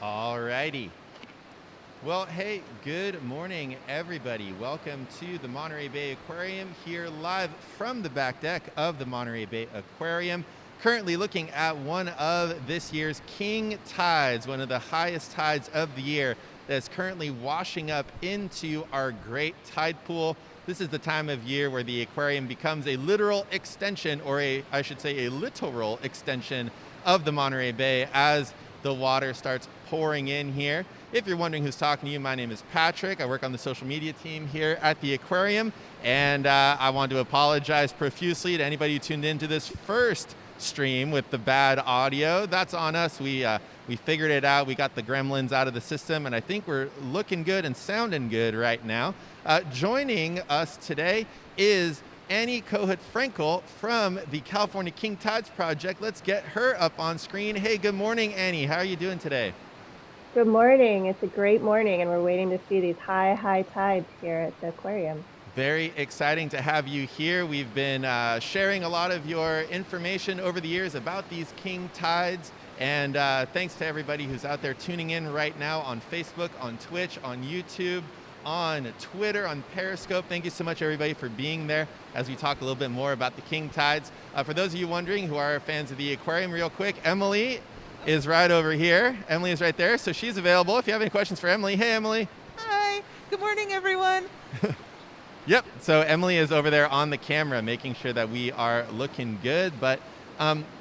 All righty. Well, hey, good morning, everybody. Welcome to the Monterey Bay Aquarium here live from the back deck of the Monterey Bay Aquarium. Currently looking at one of this year's king tides, one of the highest tides of the year that's currently washing up into our great tide pool. This is the time of year where the aquarium becomes a literal extension, or I should say a literal extension of the Monterey Bay as the water starts pouring in here. If you're wondering who's talking to you, my name is Patrick. I work on the social media team here at the aquarium, and I want to apologize profusely to anybody who tuned into this first stream with the bad audio. That's on us. We figured it out. We got the gremlins out of the system, and I think we're looking good and sounding good right now. Joining us today is Annie Kohut-Frankel from the California King Tides Project. Let's get her up on screen. Hey, good morning, Annie. How are you doing today? Good morning. It's a great morning, and we're waiting to see these high tides here at the aquarium. Very exciting to have you here. We've been sharing a lot of your information over the years about these king tides. And thanks to everybody who's out there tuning in right now on Facebook, on Twitch, on YouTube, on Twitter, on Periscope. Thank you so much, everybody, for being there as we talk a little bit more about the king tides. For those of you wondering who are fans of the aquarium, real quick, Emily is right over here. Emily is right there, so she's available if you have any questions for Emily. Hey, Emily. Hi, good morning, everyone. Yep, so Emily is over there on the camera making sure that we are looking good. But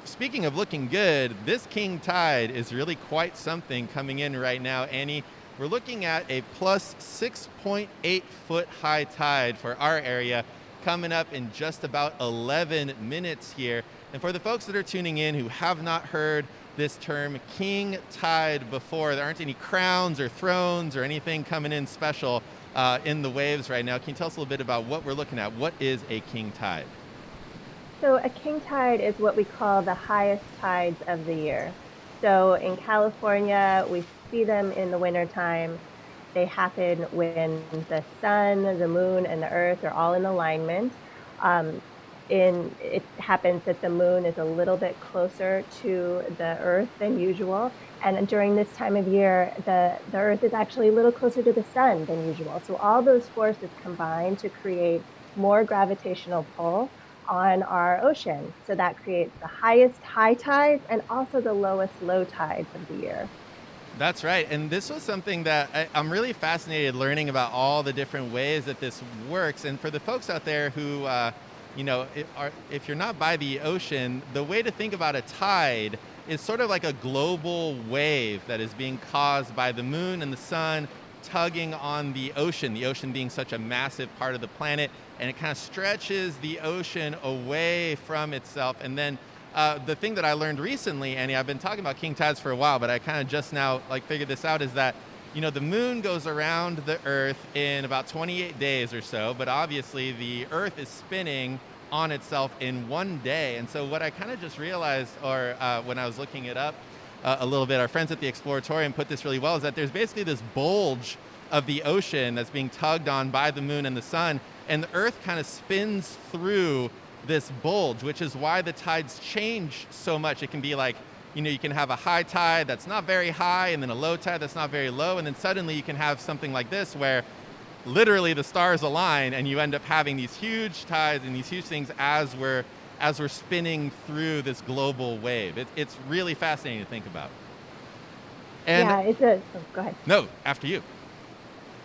speaking of looking good, this king tide is really quite something coming in right now. Annie, we're looking at a plus 6.8 foot high tide for our area coming up in just about 11 minutes here. And for the folks that are tuning in who have not heard this term king tide before, there aren't any crowns or thrones or anything coming in special in the waves right now. Can you tell us a little bit about what we're looking at? What is a king tide? So a king tide is what we call the highest tides of the year. So in California, we see them in the wintertime. They happen when the sun, the moon, and the earth are all in alignment. It happens that the moon is a little bit closer to the earth than usual. And during this time of year, the earth is actually a little closer to the sun than usual. So all those forces combine to create more gravitational pull on our ocean. So that creates the highest high tides and also the lowest low tides of the year. That's right. And this was something that I'm really fascinated learning about all the different ways that this works. And for the folks out there who, if you're not by the ocean, the way to think about a tide is sort of like a global wave that is being caused by the moon and the sun tugging on the ocean being such a massive part of the planet, and it kind of stretches the ocean away from itself. And then the thing that I learned recently, Annie, I've been talking about king tides for a while, but I kind of just now figured this out, is that the moon goes around the earth in about 28 days or so, but obviously the earth is spinning on itself in one day. And so what I kind of just realized, or when I was looking it up a little bit, our friends at the Exploratorium put this really well, is that there's basically this bulge of the ocean that's being tugged on by the moon and the sun, and the earth kind of spins through this bulge, which is why the tides change so much. It can be like, you can have a high tide that's not very high, and then a low tide that's not very low, and then suddenly you can have something like this where literally the stars align and you end up having these huge tides and these huge things as we're spinning through this global wave. It's really fascinating to think about. And yeah, go ahead. No, after you.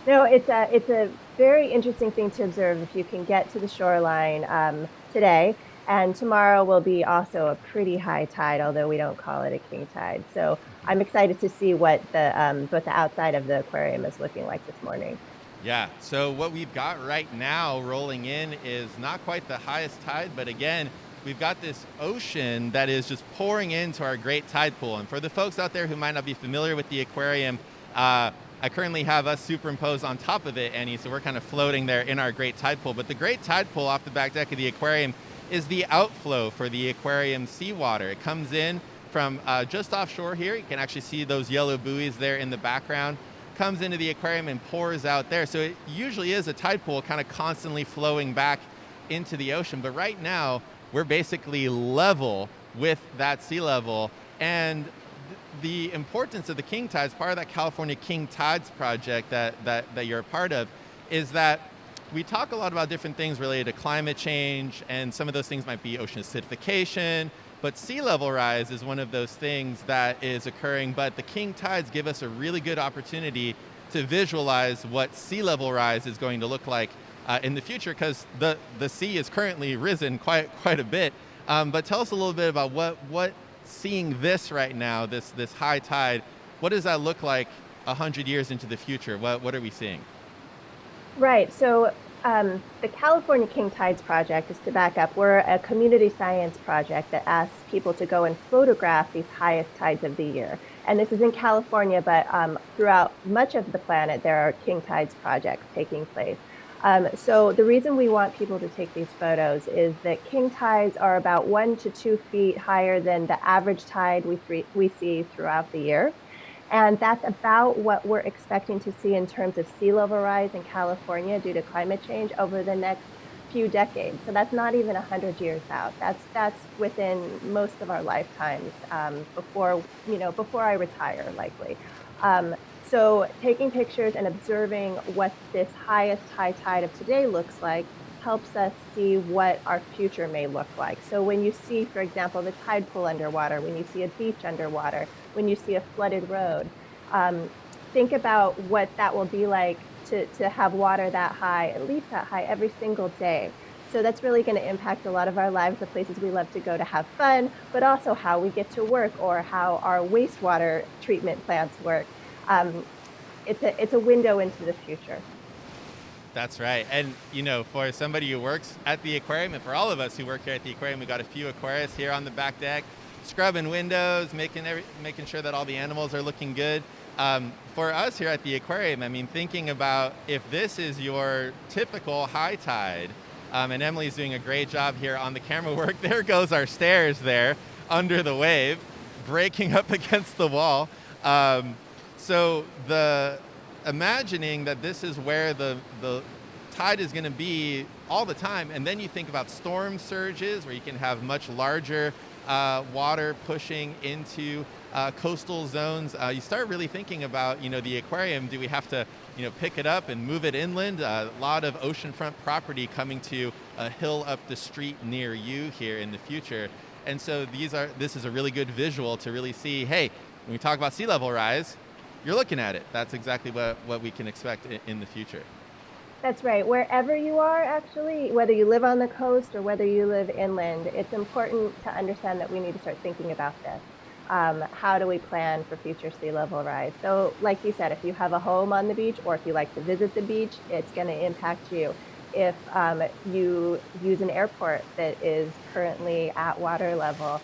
No, it's a very interesting thing to observe if you can get to the shoreline today. And tomorrow will be also a pretty high tide, although we don't call it a king tide. So I'm excited to see what both the outside of the aquarium is looking like this morning. Yeah, so what we've got right now rolling in is not quite the highest tide, but again, we've got this ocean that is just pouring into our great tide pool. And for the folks out there who might not be familiar with the aquarium, I currently have us superimposed on top of it, Annie, so we're kind of floating there in our great tide pool. But the great tide pool off the back deck of the aquarium is the outflow for the aquarium seawater. It comes in from just offshore here. You can actually see those yellow buoys there in the background. Comes into the aquarium and pours out there. So it usually is a tide pool kind of constantly flowing back into the ocean. But right now, we're basically level with that sea level. And the importance of the king tides, part of that California King Tides project that you're a part of, is that we talk a lot about different things related to climate change, and some of those things might be ocean acidification, but sea level rise is one of those things that is occurring. But the king tides give us a really good opportunity to visualize what sea level rise is going to look like in the future, because the sea is currently risen quite a bit. But tell us a little bit about what seeing this right now, this high tide, what does that look like 100 years into the future? What are we seeing? Right. So the California King Tides Project, is to back up, we're a community science project that asks people to go and photograph these highest tides of the year. And this is in California, but throughout much of the planet, there are King Tides projects taking place. So the reason we want people to take these photos is that king tides are about 1 to 2 feet higher than the average tide we see throughout the year. And that's about what we're expecting to see in terms of sea level rise in California due to climate change over the next few decades. So that's not even 100 years out. That's within most of our lifetimes, before I retire, likely. So taking pictures and observing what this highest high tide of today looks like helps us see what our future may look like. So when you see, for example, the tide pool underwater, when you see a beach underwater, when you see a flooded road, think about what that will be like to have water that high, at least that high, every single day. So that's really going to impact a lot of our lives, the places we love to go to have fun, but also how we get to work or how our wastewater treatment plants work. It's a window into the future. That's right. And, for somebody who works at the aquarium, and for all of us who work here at the aquarium, we got a few aquarists here on the back deck, scrubbing windows, making sure that all the animals are looking good. For us here at the aquarium, thinking about if this is your typical high tide, and Emily's doing a great job here on the camera work. There goes our stairs there under the wave, breaking up against the wall. So imagining that this is where the tide is going to be all the time, and then you think about storm surges where you can have much larger water pushing into coastal zones. You start really thinking about, the aquarium. Do we have to, pick it up and move it inland? A lot of oceanfront property coming to a hill up the street near you here in the future. And so this is a really good visual to really see, hey, when we talk about sea level rise, you're looking at it. That's exactly what we can expect in the future. That's right. Wherever you are, actually, whether you live on the coast or whether you live inland, it's important to understand that we need to start thinking about this. How do we plan for future sea level rise? So, like you said, if you have a home on the beach or if you like to visit the beach, it's going to impact you. If you use an airport that is currently at water level,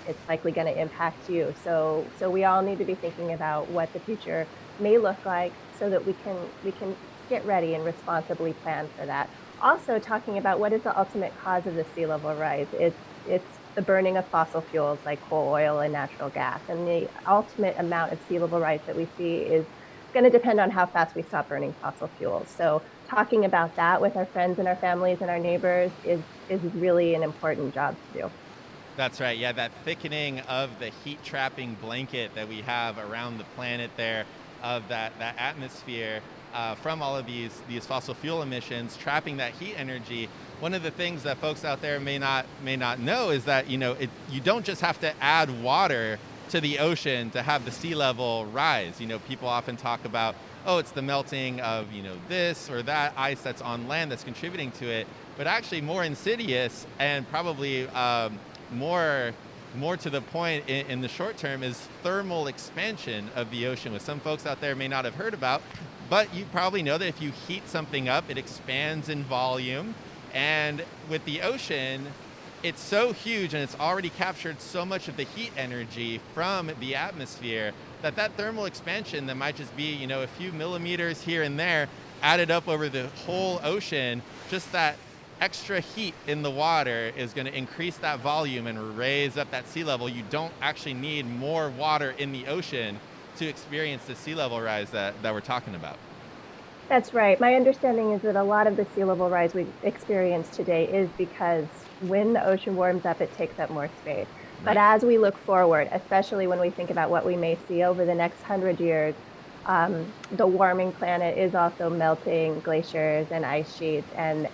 it's likely going to impact you. So we all need to be thinking about what the future may look like so that we can get ready and responsibly plan for that. Also, talking about what is the ultimate cause of the sea level rise. It's the burning of fossil fuels like coal, oil, and natural gas. And the ultimate amount of sea level rise that we see is going to depend on how fast we stop burning fossil fuels. So talking about that with our friends and our families and our neighbors is really an important job to do. That's right. Yeah, that thickening of the heat trapping blanket that we have around the planet there, of that atmosphere from all of these fossil fuel emissions, trapping that heat energy. One of the things that folks out there may not know is that you don't just have to add water to the ocean to have the sea level rise. People often talk about, oh, it's the melting of this or that ice that's on land that's contributing to it, but actually more insidious and probably more to the point in the short term is thermal expansion of the ocean, which some folks out there may not have heard about. But you probably know that if you heat something up, it expands in volume. And with the ocean, it's so huge and it's already captured so much of the heat energy from the atmosphere that thermal expansion that might just be, a few millimeters here and there added up over the whole ocean, just that extra heat in the water is going to increase that volume and raise up that sea level. You don't actually need more water in the ocean to experience the sea level rise that we're talking about. That's right. My understanding is that a lot of the sea level rise we experience today is because when the ocean warms up, it takes up more space. But Right. as we look forward, especially when we think about what we may see over the next 100 years, the warming planet is also melting glaciers and ice sheets, and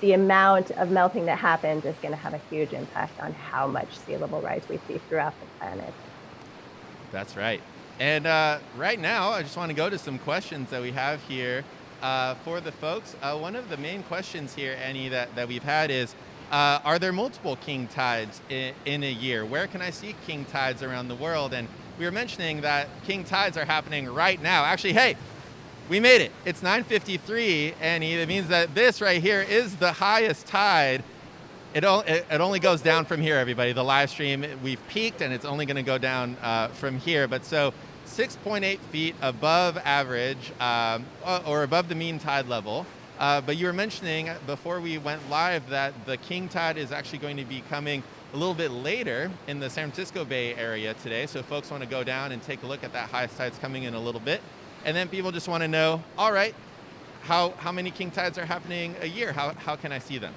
the amount of melting that happens is going to have a huge impact on how much sea level rise we see throughout the planet. That's right. And right now, I just want to go to some questions that we have here for the folks. One of the main questions here, Annie, that we've had is, are there multiple king tides in a year? Where can I see king tides around the world? And we were mentioning that king tides are happening right now. Actually, hey, we made it. It's 9:53, Annie. That means that this right here is the highest tide. It only goes down from here, everybody. The live stream, we've peaked, and it's only going to go down from here. But so 6.8 feet above average, or above the mean tide level. But you were mentioning before we went live that the king tide is actually going to be coming a little bit later in the San Francisco Bay Area today. So folks want to go down and take a look at that highest tides coming in a little bit. And then people just want to know, all right, how many king tides are happening a year? How can I see them?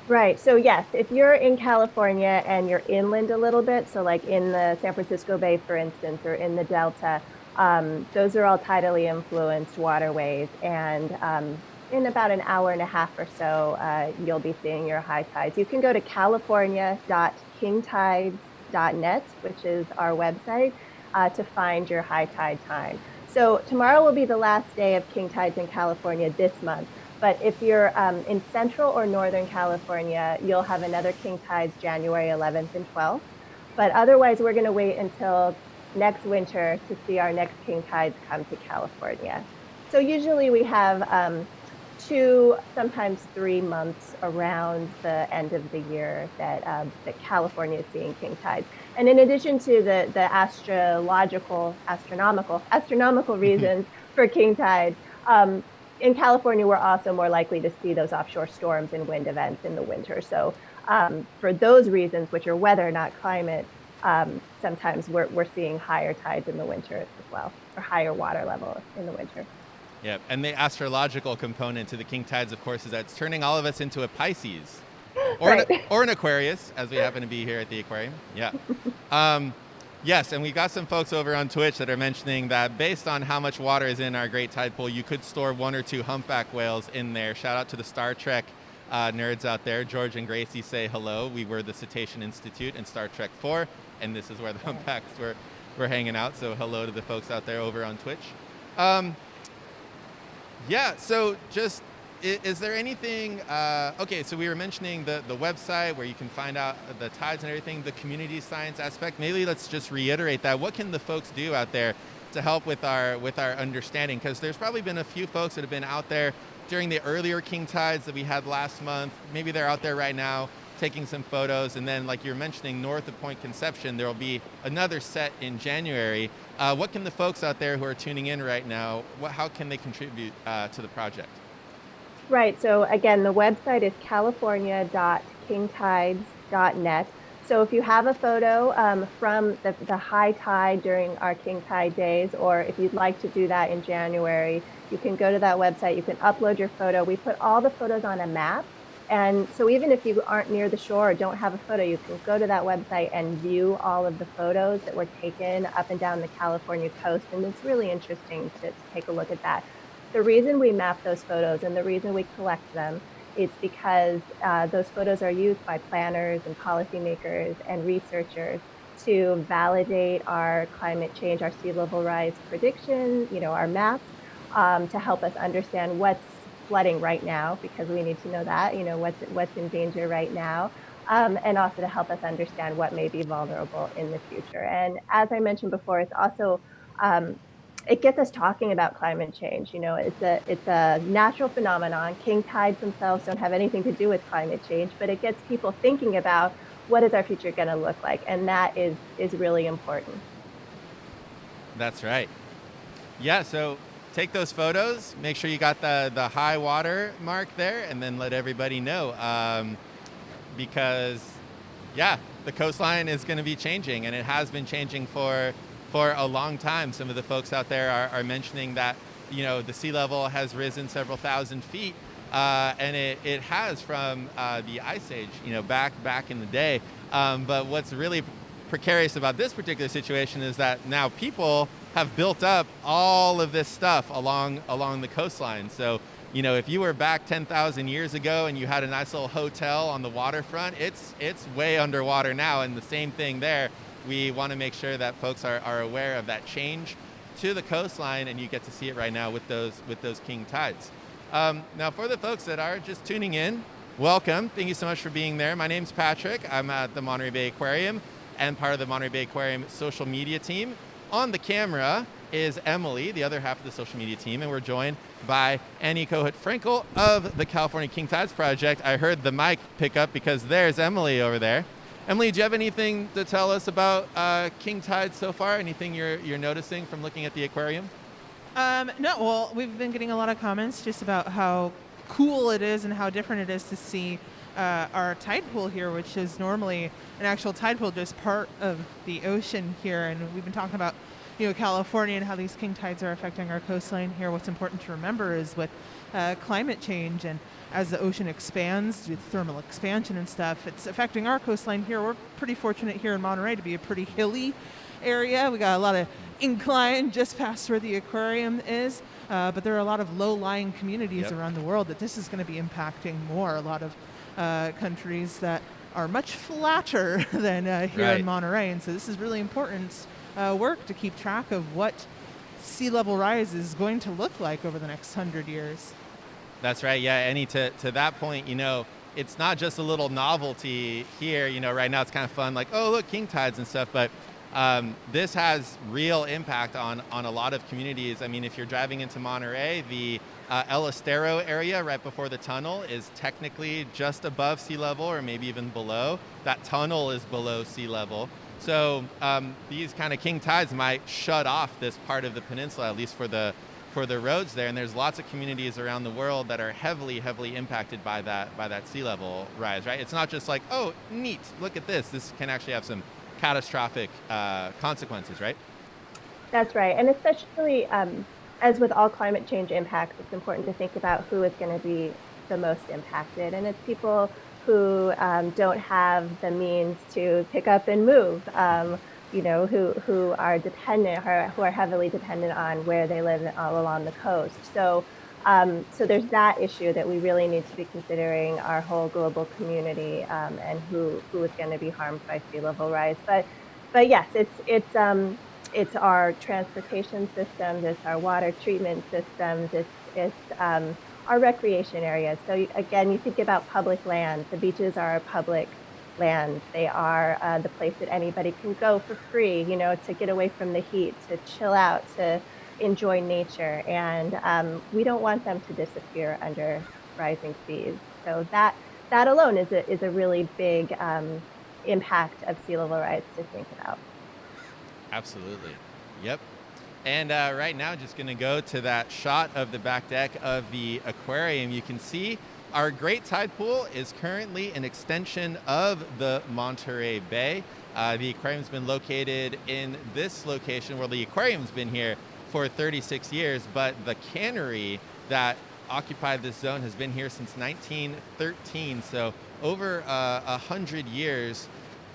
Right. So yes, if you're in California and you're inland a little bit, so like in the San Francisco Bay, for instance, or in the Delta, those are all tidally influenced waterways. And in about an hour and a half or so, you'll be seeing your high tides. You can go to california.kingtides.net, which is our website, to find your high tide time. So tomorrow will be the last day of king tides in California this month. But if you're in central or northern California, you'll have another king tides January 11th and 12th. But otherwise, we're going to wait until next winter to see our next king tides come to California. So usually we have 2, sometimes 3 months around the end of the year that California is seeing king tides. And in addition to the astronomical reasons for king tides, in California, we're also more likely to see those offshore storms and wind events in the winter. So for those reasons, which are weather, not climate, sometimes we're seeing higher tides in the winter as well, or higher water level in the winter. Yeah, and the astrological component to the king tides, of course, is that it's turning all of us into a Pisces, or Right. or an Aquarius, as we happen to be here at the aquarium. Yeah. Yes, and we got some folks over on Twitch that are mentioning that based on how much water is in our great tide pool, you could store 1 or 2 humpback whales in there. Shout out to the Star Trek nerds out there. George and Gracie say hello. We were the Cetacean Institute in Star Trek 4, and this is where the humpbacks were hanging out. So hello to the folks out there over on Twitch. Yeah, so just, is there anything, okay, so we were mentioning the website where you can find out the tides and everything, the community science aspect. Maybe let's just reiterate that. What can the folks do out there to help with our understanding? Because there's probably been a few folks that have been out there during the earlier king tides that we had last month. Maybe they're out there right now taking some photos. And then, like you're mentioning, north of Point Conception, there will be another set in January. What can the folks out there who are tuning in right now, how can they contribute to the project? Right. So again, the website is california.kingtides.net. So if you have a photo from the high tide during our king tide days, or if you'd like to do that in January, you can go to that website. You can upload your photo. We put all the photos on a map. And so even if you aren't near the shore or don't have a photo, you can go to that website and view all of the photos that were taken up and down the California coast. And it's really interesting to take a look at that. The reason we map those photos and the reason we collect them is because those photos are used by planners and policymakers and researchers to validate our climate change, our sea level rise prediction, our maps, to help us understand what's flooding right now, because we need to know that, what's in danger right now, and also to help us understand what may be vulnerable in the future. And as I mentioned before, it's also it gets us talking about climate change. It's a natural phenomenon. King tides themselves don't have anything to do with climate change, but it gets people thinking about what is our future going to look like, and that is really important. That's right. Yeah, so take those photos, make sure you got the high water mark there, and then let everybody know, because yeah, the coastline is going to be changing, and it has been changing for a long time. Some of the folks out there are mentioning that the sea level has risen several thousand feet and it has from the Ice Age, back in the day. But what's really precarious about this particular situation is that now people have built up all of this stuff along the coastline. So, if you were back 10,000 years ago and you had a nice little hotel on the waterfront, it's way underwater now. And the same thing there. We want to make sure that folks are aware of that change to the coastline, and you get to see it right now with those king tides. Now, for the folks that are just tuning in, welcome. Thank you so much for being there. My name's Patrick. I'm at the Monterey Bay Aquarium and part of the Monterey Bay Aquarium social media team. On the camera is Emily, the other half of the social media team, and we're joined by Annie Kohut-Frankel of the California King Tides Project. I heard the mic pick up because there's Emily over there. Emily, do you have anything to tell us about king tides so far? Anything you're noticing from looking at the aquarium? No, well, we've been getting a lot of comments just about how cool it is and how different it is to see our tide pool here, which is normally an actual tide pool, just part of the ocean here. And we've been talking about, California and how these king tides are affecting our coastline here. What's important to remember is with climate change and as the ocean expands due to thermal expansion and stuff, it's affecting our coastline here. We're pretty fortunate here in Monterey to be a pretty hilly area. We got a lot of incline just past where the aquarium is, but there are a lot of low-lying communities around the world that this is going to be impacting more. A lot of countries that are much flatter than here in Monterey, and so this is really important work to keep track of what sea level rise is going to look like over the next 100 years. That's right. Yeah, Annie, to that point, it's not just a little novelty here. Right now it's kind of fun, like, oh, look, king tides and stuff, but this has real impact on a lot of communities. I mean, if you're driving into Monterey, the El Estero area right before the tunnel is technically just above sea level or maybe even below. That tunnel is below sea level. So these kind of king tides might shut off this part of the peninsula, at least for the roads there. And there's lots of communities around the world that are heavily impacted by that sea level rise, right? It's not just like, oh, neat, look at this. This can actually have some catastrophic consequences, right? That's right. And especially as with all climate change impacts, it's important to think about who is going to be the most impacted. And it's people who don't have the means to pick up and move, who are dependent, who are heavily dependent on where they live all along the coast. So there's that issue that we really need to be considering our whole global community and who is going to be harmed by sea level rise. But yes, it's our transportation systems, it's our water treatment systems, it's our recreation areas. So again, you think about public land. The beaches are a public land. They are the place that anybody can go for free, to get away from the heat, to chill out, to enjoy nature. And we don't want them to disappear under rising seas. So that alone is a really big impact of sea level rise to think about. Absolutely. Yep. And right now, just going to go to that shot of the back deck of the aquarium. You can see our Great Tide Pool is currently an extension of the Monterey Bay. The aquarium's been located in this location where the aquarium's been here for 36 years, but the cannery that occupied this zone has been here since 1913. So over 100 years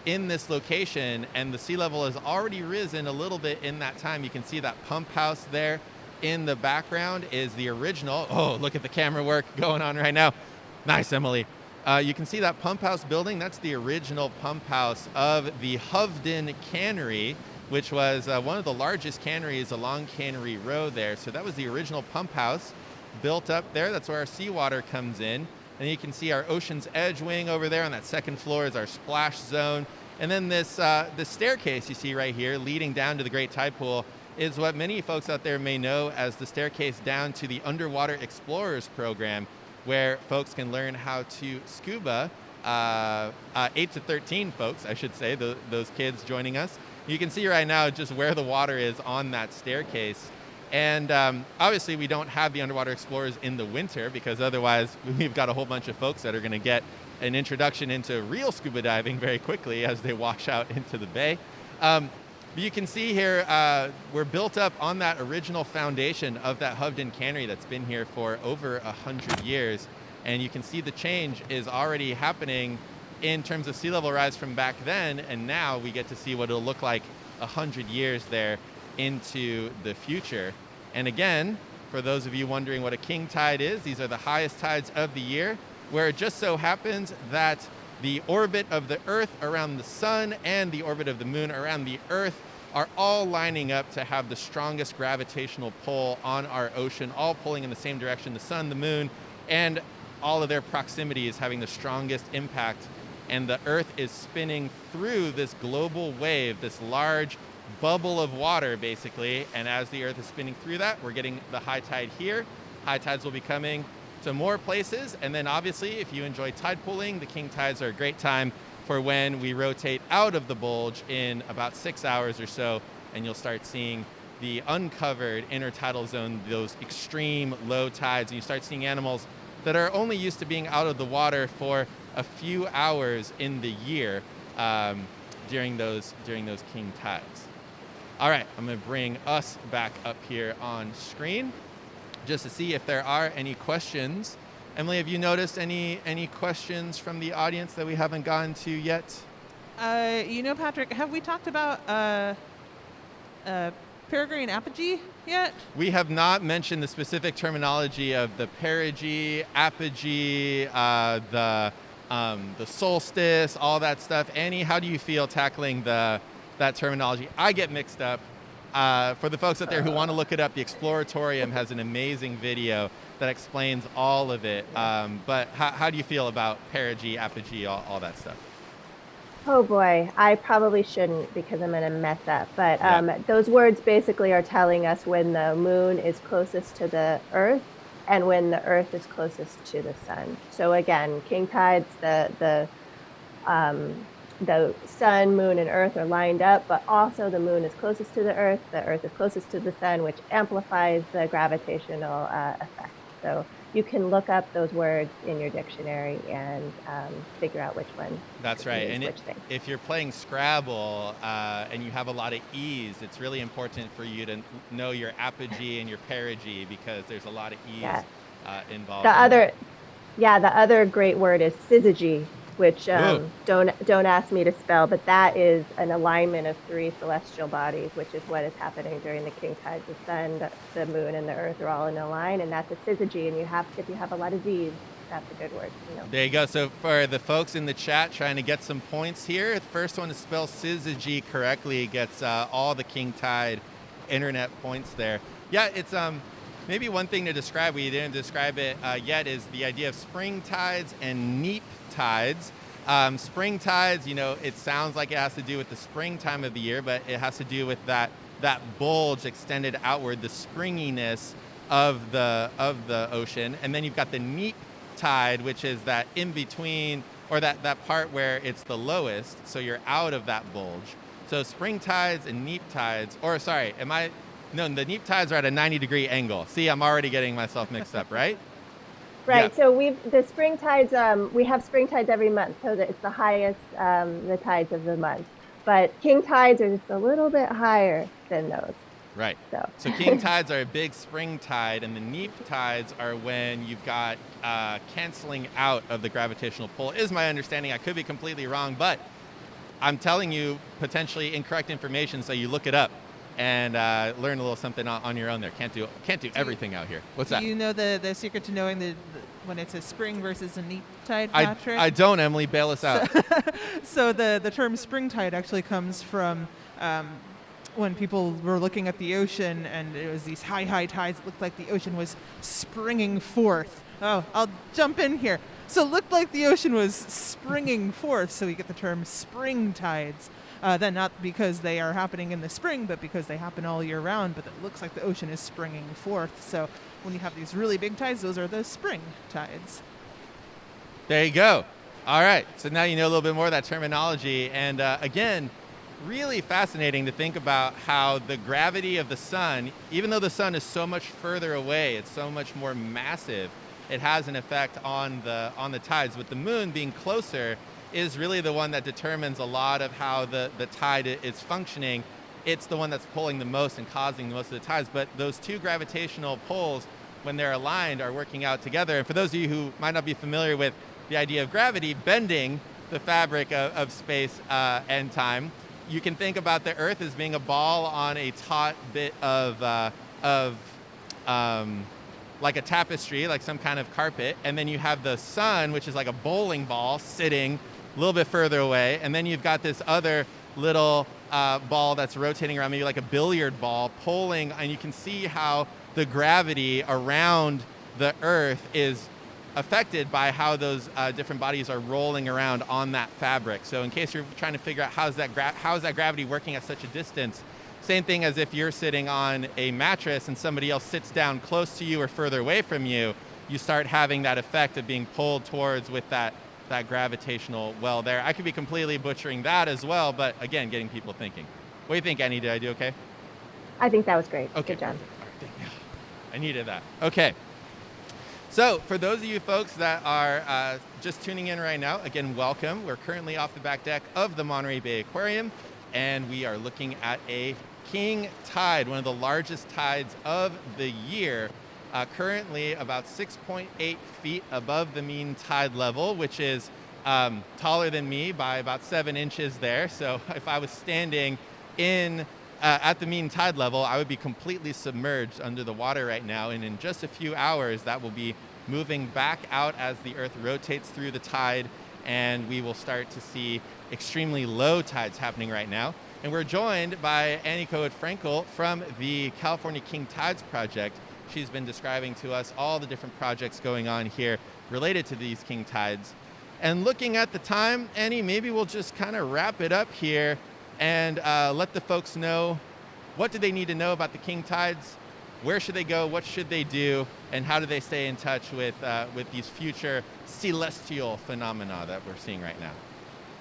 in this location, and the sea level has already risen a little bit in that time. You can see that pump house there in the background is the original. Oh, look at the camera work going on right now. Nice, Emily. You can see that pump house building. That's the original pump house of the Hovden Cannery, which was one of the largest canneries along Cannery Row there. So that was the original pump house built up there. That's where our seawater comes in. And you can see our Ocean's Edge wing over there on that second floor is our splash zone. And then this staircase you see right here leading down to the Great Tide Pool is what many folks out there may know as the staircase down to the Underwater Explorers program, where folks can learn how to scuba. 8 to 13 folks, I should say, those kids joining us. You can see right now just where the water is on that staircase. And obviously we don't have the Underwater Explorers in the winter because otherwise we've got a whole bunch of folks that are going to get an introduction into real scuba diving very quickly as they wash out into the bay. But you can see here we're built up on that original foundation of that Hovden Cannery that's been here for over 100 years. And you can see the change is already happening in terms of sea level rise from back then, and now we get to see what it'll look like 100 years there into the future. And again, for those of you wondering what a king tide is, these are the highest tides of the year, where it just so happens that the orbit of the Earth around the sun and the orbit of the moon around the Earth are all lining up to have the strongest gravitational pull on our ocean, all pulling in the same direction, the sun, the moon, and all of their proximity is having the strongest impact. And the Earth is spinning through this global wave, this large bubble of water, basically. And as the Earth is spinning through that, we're getting the high tide here. High tides will be coming to more places. And then obviously, if you enjoy tide pooling, the king tides are a great time for when we rotate out of the bulge in about 6 hours or so. And you'll start seeing the uncovered intertidal zone, those extreme low tides. And you start seeing animals that are only used to being out of the water for a few hours in the year during those king tides. All right, I'm going to bring us back up here on screen just to see if there are any questions. Emily, have you noticed any questions from the audience that we haven't gotten to yet? Patrick, have we talked about peregrine apogee yet? We have not mentioned the specific terminology of the perigee, apogee, the solstice, all that stuff. Annie, how do you feel tackling that terminology? I get mixed up. For the folks out there who want to look it up, the Exploratorium has an amazing video that explains all of it. But how do you feel about perigee, apogee, all that stuff? Oh boy, I probably shouldn't because I'm going to mess up. But those words basically are telling us when the moon is closest to the Earth and when the Earth is closest to the sun. So again, king tides, the sun, moon, and Earth are lined up, but also the moon is closest to the Earth is closest to the sun, which amplifies the gravitational effect. So you can look up those words in your dictionary and figure out which one. That's right. And which thing. If you're playing Scrabble and you have a lot of E's, it's really important for you to know your apogee and your perigee because there's a lot of E's involved. The other great word is syzygy, which don't ask me to spell, but that is an alignment of three celestial bodies, which is what is happening during the king tides. The sun, the moon, and the Earth are all in a line, and that's a syzygy. And if you have a lot of Z's, that's a good word to know. There you go. So for the folks in the chat trying to get some points here, the first one to spell syzygy correctly gets all the king tide internet points there. Yeah, it's maybe one thing to describe, we didn't describe it yet, is the idea of spring tides and neap tides. Spring tides, it sounds like it has to do with the spring time of the year, but it has to do with that bulge extended outward, the springiness of the ocean. And then you've got the neap tide, which is that in between, or that part where it's the lowest, so you're out of that bulge. So spring tides and neap tides, or sorry, no, the neap tides are at a 90-degree angle. See, I'm already getting myself mixed up, right? Right. Yeah. So the spring tides, we have spring tides every month, so that it's the highest, the tides of the month. But king tides are just a little bit higher than those. Right. So king tides are a big spring tide, and the neap tides are when you've got canceling out of the gravitational pull, is my understanding. I could be completely wrong, but I'm telling you potentially incorrect information, so you look it up and learn a little something on your own there. Can't do everything out here. What's that? Do you know the secret to knowing when it's a spring versus a neap tide, Patrick? I don't, Emily. Bail us out. So the term spring tide actually comes from when people were looking at the ocean and it was these high tides. It looked like the ocean was springing forth. Oh, I'll jump in here. So it looked like the ocean was springing forth, so we get the term spring tides. Then not because they are happening in the spring, but because they happen all year round, but it looks like the ocean is springing forth. So when you have these really big tides, those are the spring tides. There you go. All right. So now you know a little bit more of that terminology. And again, really fascinating to think about how the gravity of the sun, even though the sun is so much further away, it's so much more massive, it has an effect on the tides. With the moon being closer, is really the one that determines a lot of how the tide is functioning. It's the one that's pulling the most and causing the most of the tides. But those two gravitational pulls when they're aligned, are working out together. And for those of you who might not be familiar with the idea of gravity bending the fabric of space and time, you can think about the Earth as being a ball on a taut bit of like a tapestry, like some kind of carpet. And then you have the sun, which is like a bowling ball sitting a little bit further away. And then you've got this other little ball that's rotating around, maybe like a billiard ball, pulling, and you can see how the gravity around the Earth is affected by how those different bodies are rolling around on that fabric. So in case you're trying to figure out how's that gravity working at such a distance, same thing as if you're sitting on a mattress and somebody else sits down close to you or further away from you, you start having that effect of being pulled towards with that gravitational well there. I could be completely butchering that as well, but again, getting people thinking. What do you think, Annie? Did I do okay? I think that was great. Okay. Good job. I needed that. Okay. So for those of you folks that are just tuning in right now, again, welcome. We're currently off the back deck of the Monterey Bay Aquarium, and we are looking at a king tide, one of the largest tides of the year, currently about 6.8 feet above the mean tide level, which is taller than me by about 7 inches there. So if I was standing in at the mean tide level, I would be completely submerged under the water right now. And in just a few hours, that will be moving back out as the Earth rotates through the tide, and we will start to see extremely low tides happening right now. And we're joined by Annie Cohen-Frankel from the California King Tides Project. She's been describing to us all the different projects going on here related to these king tides. And looking at the time, Annie, maybe we'll just kind of wrap it up here and let the folks know, what do they need to know about the king tides? Where should they go? What should they do? And how do they stay in touch with these future celestial phenomena that we're seeing right now?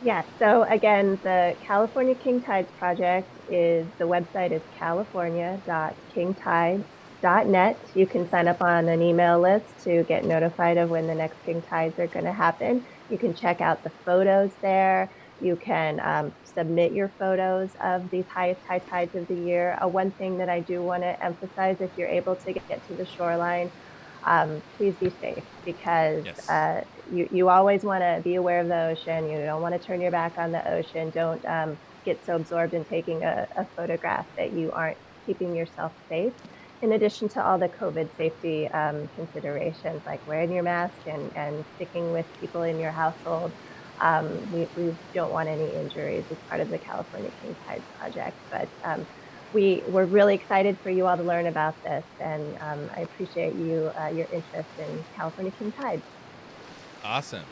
Yes. So again, the California King Tides Project the website is california.kingtides.net. You can sign up on an email list to get notified of when the next king tides are going to happen. You can check out the photos there. You can submit your photos of these highest high tides of the year. One thing that I do want to emphasize, if you're able to get to the shoreline, please be safe, because Yes. You always want to be aware of the ocean. You don't want to turn your back on the ocean. Don't get so absorbed in taking a photograph that you aren't keeping yourself safe. In addition to all the COVID safety considerations, like wearing your mask and sticking with people in your household. We don't want any injuries as part of the California King Tides Project, but we're really excited for you all to learn about this, and I appreciate your interest in California King Tides. Awesome.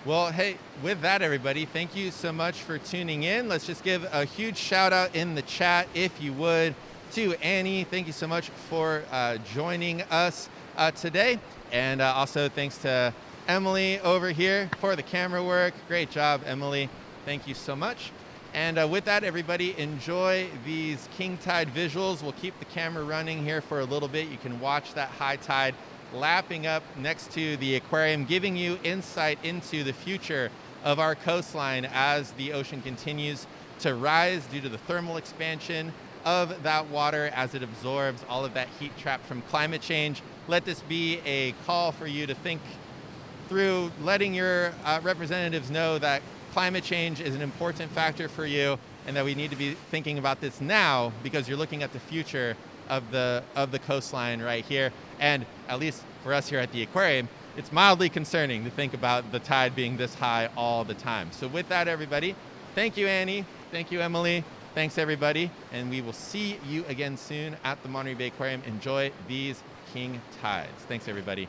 Well, hey, with that, everybody, thank you so much for tuning in. Let's just give a huge shout out in the chat, if you would, to Annie. Thank you so much for joining us today. And also thanks to Emily over here for the camera work. Great job, Emily. Thank you so much. And with that, everybody, enjoy these king tide visuals. We'll keep the camera running here for a little bit. You can watch that high tide lapping up next to the aquarium, giving you insight into the future of our coastline as the ocean continues to rise due to the thermal expansion of that water as it absorbs all of that heat trapped from climate change. Let this be a call for you to think through letting your representatives know that climate change is an important factor for you, and that we need to be thinking about this now, because you're looking at the future of the coastline right here. And at least for us here at the aquarium, it's mildly concerning to think about the tide being this high all the time. So with that, everybody, thank you, Annie. Thank you, Emily. Thanks, everybody. And we will see you again soon at the Monterey Bay Aquarium. Enjoy these king tides. Thanks, everybody.